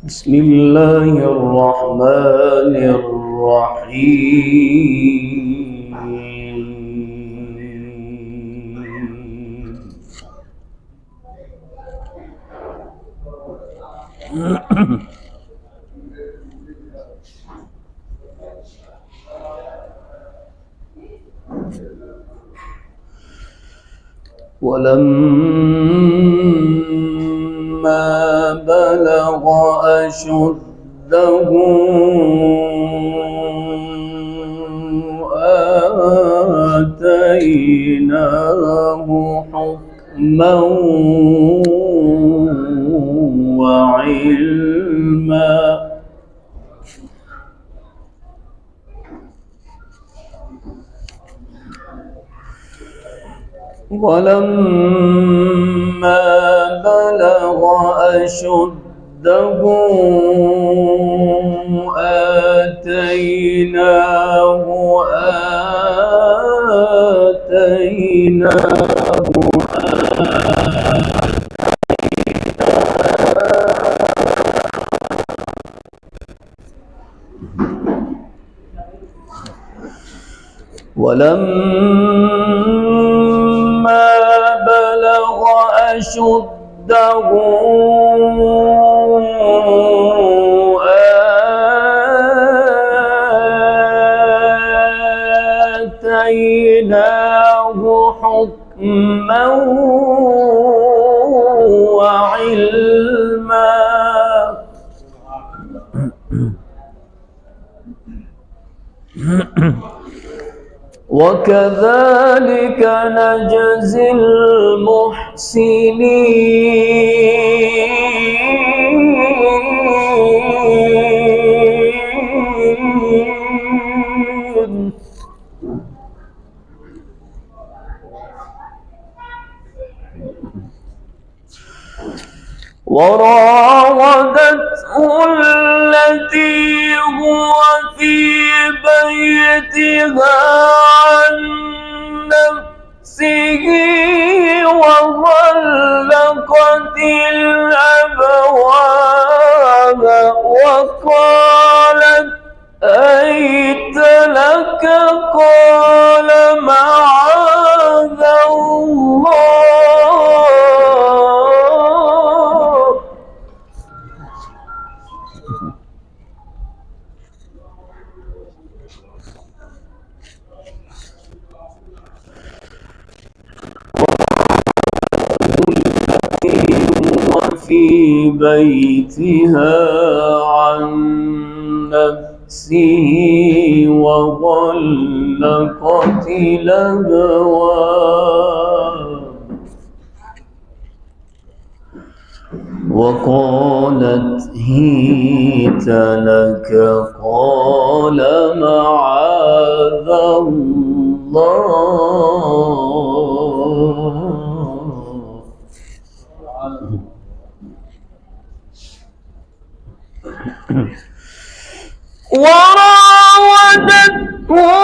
بسم الله الرحمن الرحيم. ولما بلغ أشده آتيناه حكما وعلما. ولما بلغ أشده آتيناه ولما بلغ أشده آتيناه حكما وعلما. وكذلك نجزي المحسنين. وراودته التي هو في بيتها عن نفسه وغلقت الأبواب وقالت هيت لك قال معاذ الله في بيتها عن نفسه وغلقت الأبواب وقالت هيت لك قال معاذ الله. وراودته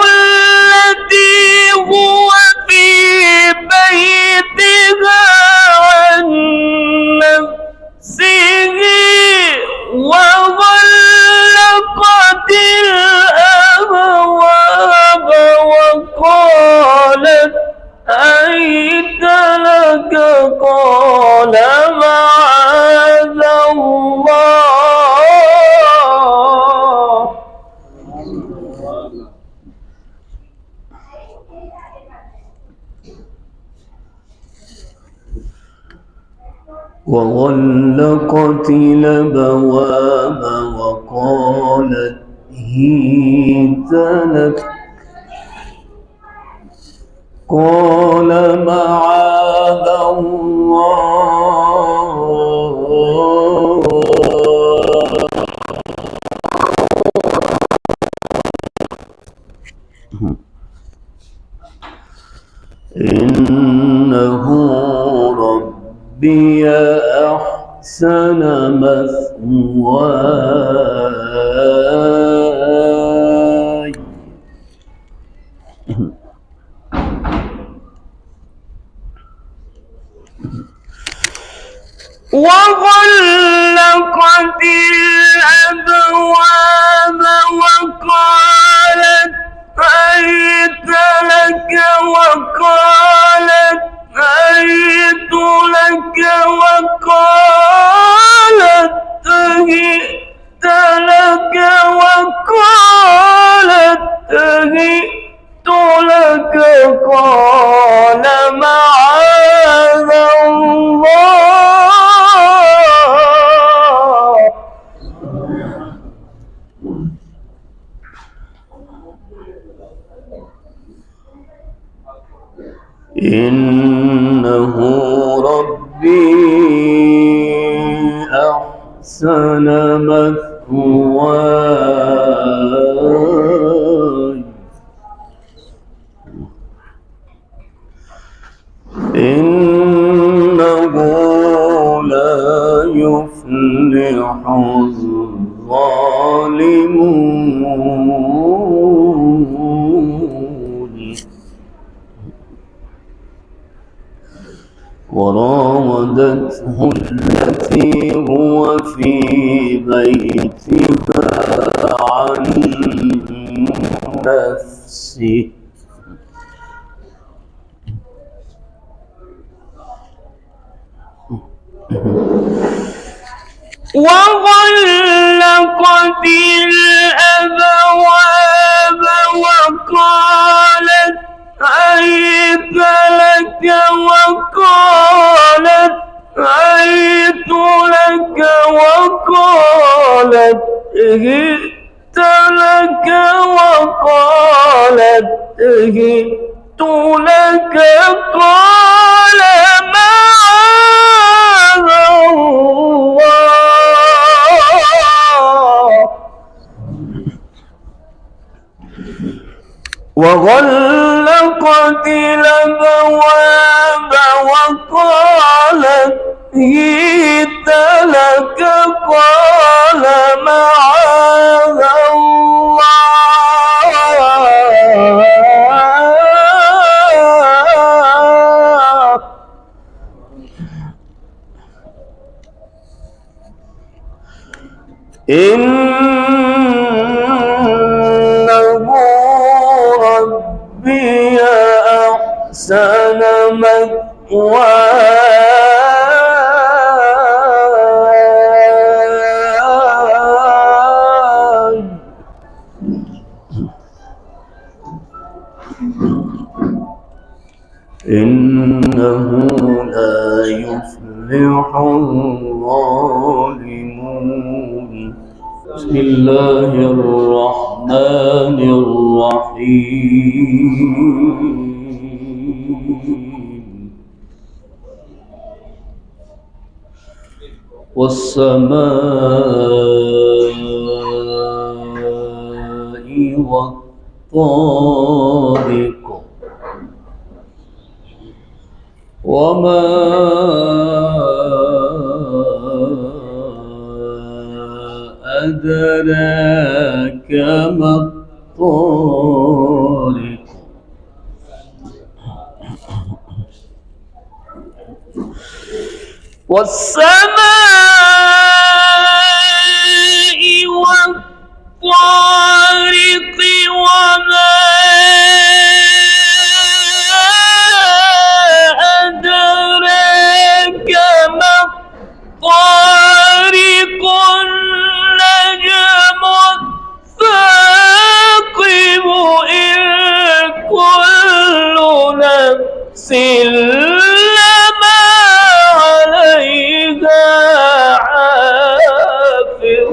التي هو في بيتها عن نفسه وغلقت الأبواب وقالت هيت لك قال معاذ الله. وغلقت الأبواب وقالت هيت لك قال معاذ الله. إنه ربي أحسن مثواي وغلقت الأبواب وقالت هيت لك وقالت هيت لك وقالت هيت لك وقالت هيت لك قال معاذ الله إنه ربي أحسن مثواي إنه لا يفلح الظالمون وراودته التي هو في بيتها عن نفسه وغلقت الأبواب وقالت هيت لك وقالت هيت لك وقالت هيت لك وقالت هيت لك قال معاذ الله وغلقت الأبواب وقالت هيت لك قال معاذ الله إنه ربي أحسن مثواي إنه لا يفلح الظالمون بسم الله الرحمن الرحيم والسماء والطارق وما أدراك ما الطارق والسماء والطارق وما أدراك ما الطارق النجم الثاقب إن كل نفس لما عليها حافظ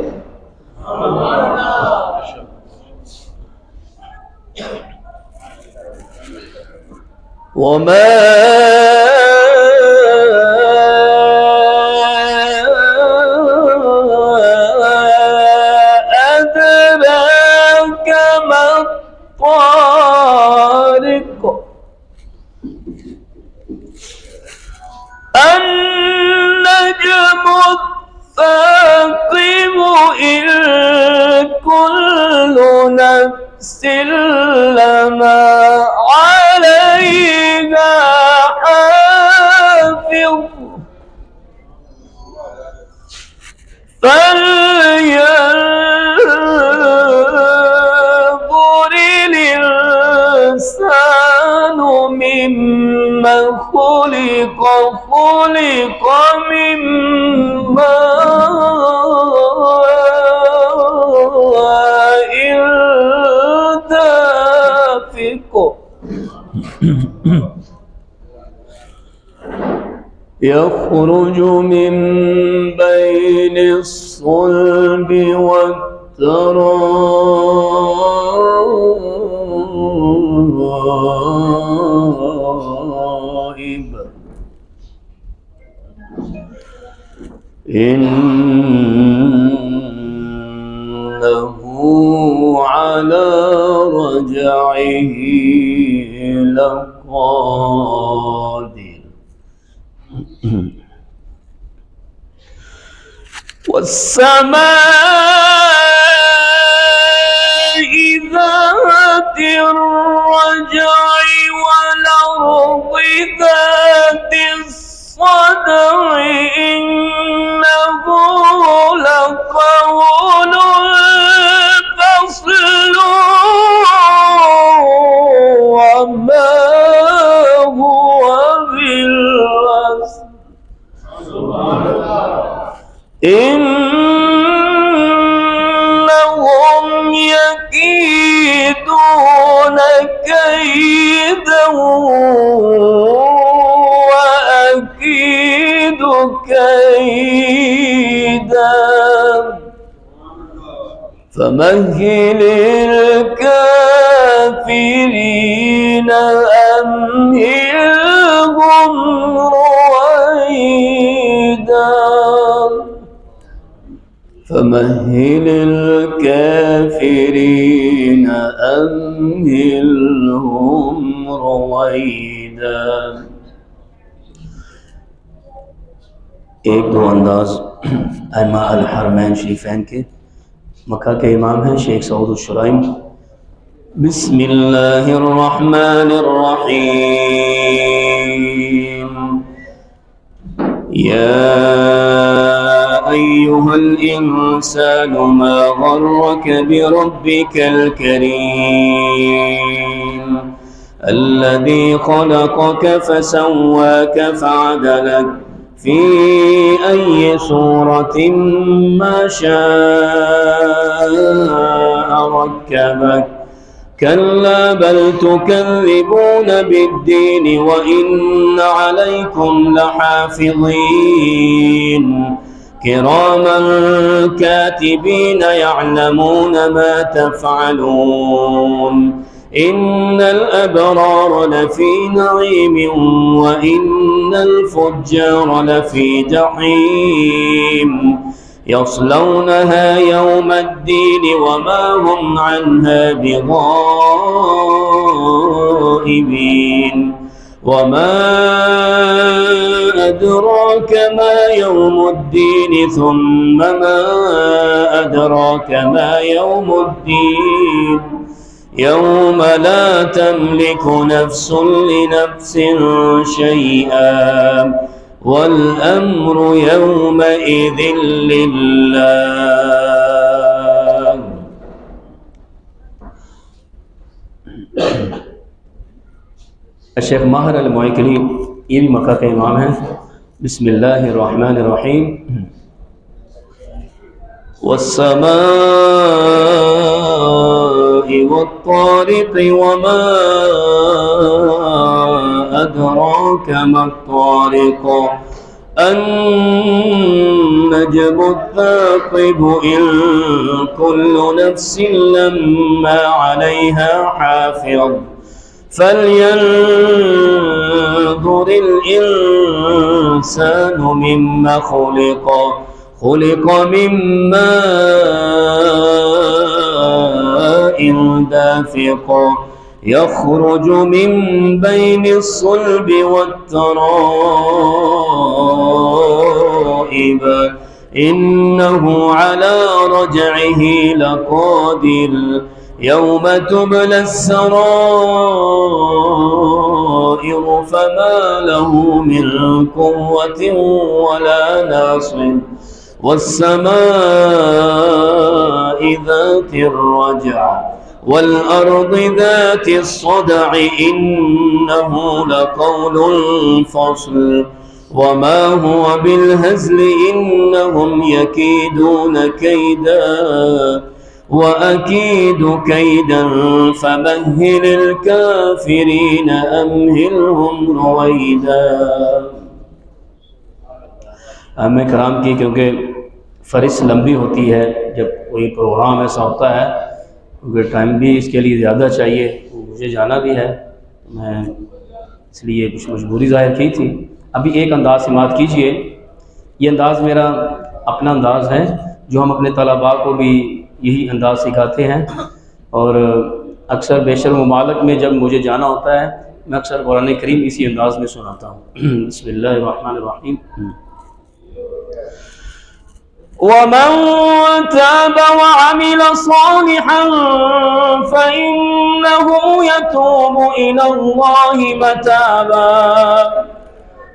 وما أدراك ما الطارق النجم الثاقب إن كل نفس لما عليها حافظ مما خلق من ماء دافق يخرج من بين الصلب والترائب إنه على رجعه لقادر والسماء ذات الرجع والأرض ذات الصدع إنه لقول فصل وما هو بالرسم إنهم يكيدون كيدا وأكيد كيدا فمهل الكافرين أمهلهم رويدا فمهل الكافرين أمهلهم رويدا एक दो अंदाज अइमा अल हरमैन शरीफैन के मक्का के इमाम हैं शेख सऊद शुराइम बिस्मिल्लाहिर्रहमानिर्रहीम या أيها الإنسان ما غرك بربك الكريم الذي خلقك فسواك فعدلك في أي صورة ما شاء ركبك كلا بل تكذبون بالدين وإن عليكم لحافظين كراما كاتبين يعلمون ما تفعلون إن الأبرار لفي نعيم وإن الفجار لفي جحيم يصلونها يوم الدين وما هم عنها بغائبين وما أدراك ما يوم الدين ثم ما أدراك ما يوم الدين يوم لا تملك نفس لنفس شيئا والأمر يومئذ لله الشيخ ماهر الموئكلي ये भी मक्का का इमाम है बिस्मिल्लाहिर्रहमानिर्रहीम वस्समाइ वत्तारिक़ वमा अदराक मत्तारिक़ النجم الثاقب إن كل نفس لما عليها حافظ فلينظر الإنسان مما خلق من ماء دافق يخرج من بين الصلب والترائب إنه على رجعه لقادر يوم تبلى السرائر فما له من قوة ولا ناصر والسماء ذات الرجع والأرض ذات الصدع إنه لقول فصل وما هو بالهزل إنهم يكيدون كيدا وأكيد كيدا فمهل الكافرين أمهلهم رويدا. हमें कराम की क्योंकि फ़रिस लंबी होती है, जब कोई प्रोग्राम ऐसा होता है क्योंकि टाइम भी इसके लिए ज़्यादा चाहिए, मुझे जाना भी है, मैं इसलिए कुछ मजबूरी ज़ाहिर की थी। अभी एक अंदाज़ समात कीजिए, ये अंदाज़ मेरा अपना अंदाज़ है जो हम अपने तलबा को भी यही अंदाज़ सिखाते हैं, और अक्सर बेशर ममालिक में जब मुझे जाना होता है मैं अक्सर कुरान करीम इसी अंदाज़ में सुनाता हूँ। बिस्मिल्लाहिर्रहमानिर्रहीम। वमन ताब वअमिल सालिहन फइन्नहु यतूबु इलल्लाहि मताबा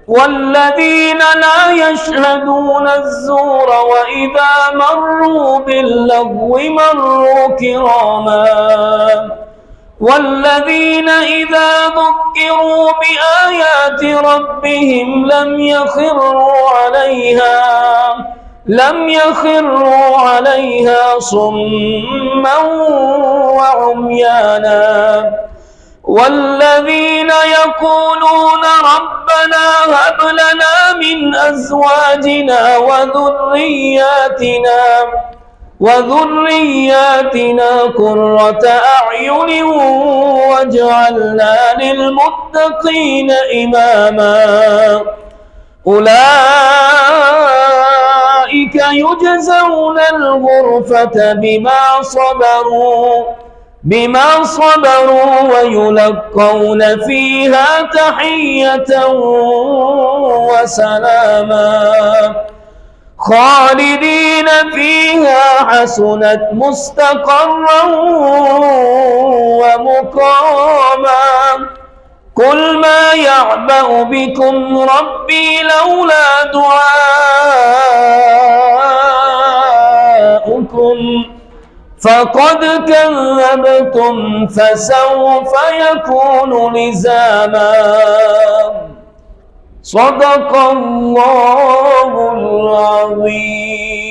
वल्लज़ीन ला यशहदून अज़्ज़ूर वइज़ा मर्रू बिल्लग़्वि मर्रू किरामा वल्लज़ीन इज़ा ज़ुक्किरू बिआयाति रब्बिहिम लम यख़िर्रू अलैहा सुम्मन वउम्याना वल्लज़ीन यक़ूलून रब्बना हब लना मिन अज़वाजिना वज़ुर्रिय्यातिना क़ुर्रत अ'युन वजअलना लिलमुत्तक़ीन इमामा उलाइक युजज़ौना अल-ग़ुरफ़त बिमा صبروا ويلقون فيها تحية وسلاما خالدين فيها حسنت مستقرا ومقاما قل ما يعبأ بكم ربي لولا دعاؤكم فقد كذبتم فسوف يكون لزاما صدق الله العظيم.